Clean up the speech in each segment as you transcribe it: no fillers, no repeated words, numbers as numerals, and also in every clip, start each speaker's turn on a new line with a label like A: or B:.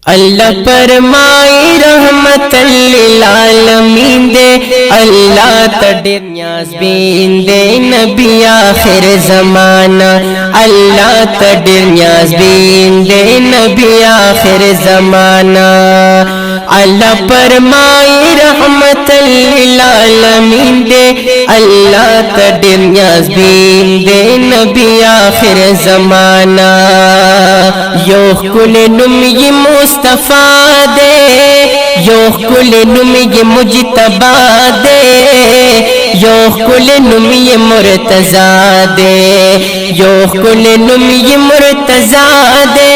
A: اللہ فرمائی رحمت للعالمین دے، اللہ تڑے نیاز بین دے نبی آخر زمانہ، اللہ تڑے نیاز بین دے نبی آخر زمانہ۔ اللہ فرمائی رحمت للعالمین دے، اللہ تڑے نیاز بین دے نبی آخر زمانہ۔ یو کل نمی مصطفیٰ دے، یو کل نمی مجتبا دے، یو کل نمی مرتضیٰ دے، یو کل نمی مرتضیٰ دے،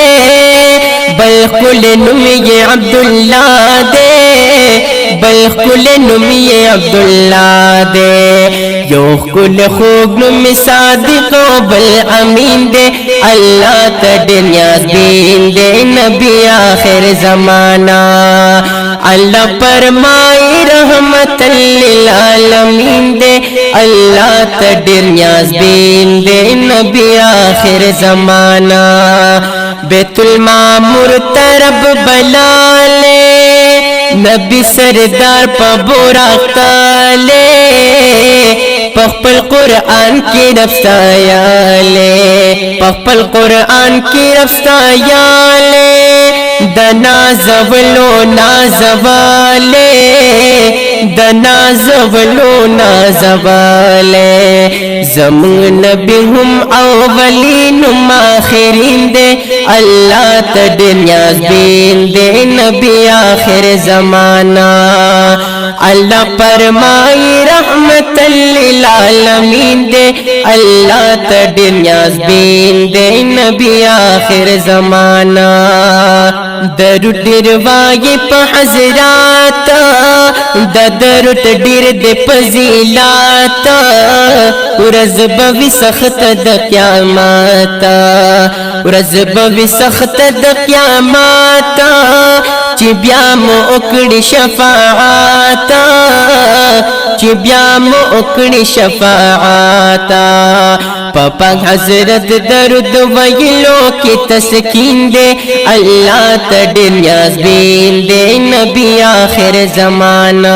A: بل کل نمی عبداللہ دے، بل کل نمی عبداللہ دے، یو کل خوب نمی صادق و بل امین دے، اللہ تڑے نیاز بین دے نبی آخر زمانہ۔ اللہ فرمائی رحمت للعالمین دے، اللہ تڑے نیاز بین دے نبی آخر زمانہ۔ بیت المعمور طرب بلالے، نبی سردار پا براق تالے، پخپل قرآن کی رفتایالے، پخپل قرآن کی رفتایالے، دا نازولو نازوالے، دا نازولو نازوالے، زمان نبی ہم اولین ہم آخرین دے، اللہ تڑے نیاز بین دے نبی آخر زمانہ۔ اللہ فرمائی رحمت للعالمین دے، اللہ تڑے نیاز بین دے نبی آخر زمانہ۔ درود ڈروائی پا حضراتا، دا درود ڈر دے پزیلاتا، ورز بوی سخت دا قیاماتا، ورز بوی سخت دا قیاماتا، چی بیا مو اکڑی شفاعاتا، چی بیا مو اکڑی شفاعاتا، پاپا حضرت درود ویلو کی تسکین دے، اللہ تڑے نیاز بین دے نبی آخر زمانہ۔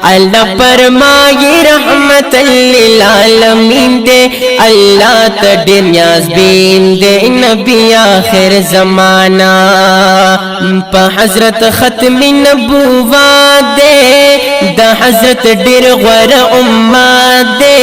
A: اللہ فرمائی رحمت للعالمین دے، اللہ تڑے نیاز بین دے نبی آخر زمانہ۔ پا حضرت ختم نبوات دے، دا حضرت ڈر غور امات دے،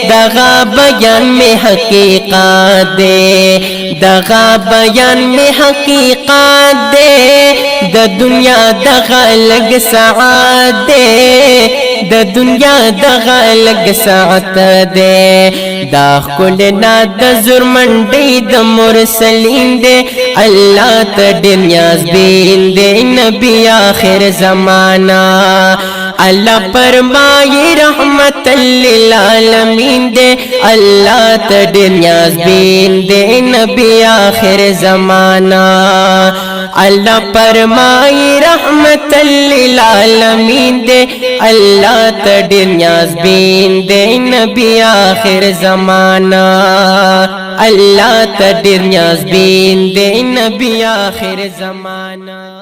A: دغا بیان میں حقیقات دے، دغا بیان میں حقیقات دے، دا دنیا دغا لگ ساعت دے، دا دنیا دغا لگ ساعت دے، دا کلنا دا زرمنڈی دا مرسلین دے، اللہ تڑے نیاز بین دے نبی آخر زمانہ۔ اللہ فرمائی رحمت للعالمین دے، اللہ تڑے نیاز بین دے نبی آخر زمانہ۔ اللہ فرمائی رحمت للعالمین دے، اللہ تڑے نیاز بین دے نبی آخر زمانہ، اللہ تڑے نیاز بین دے نبی آخر زمانہ۔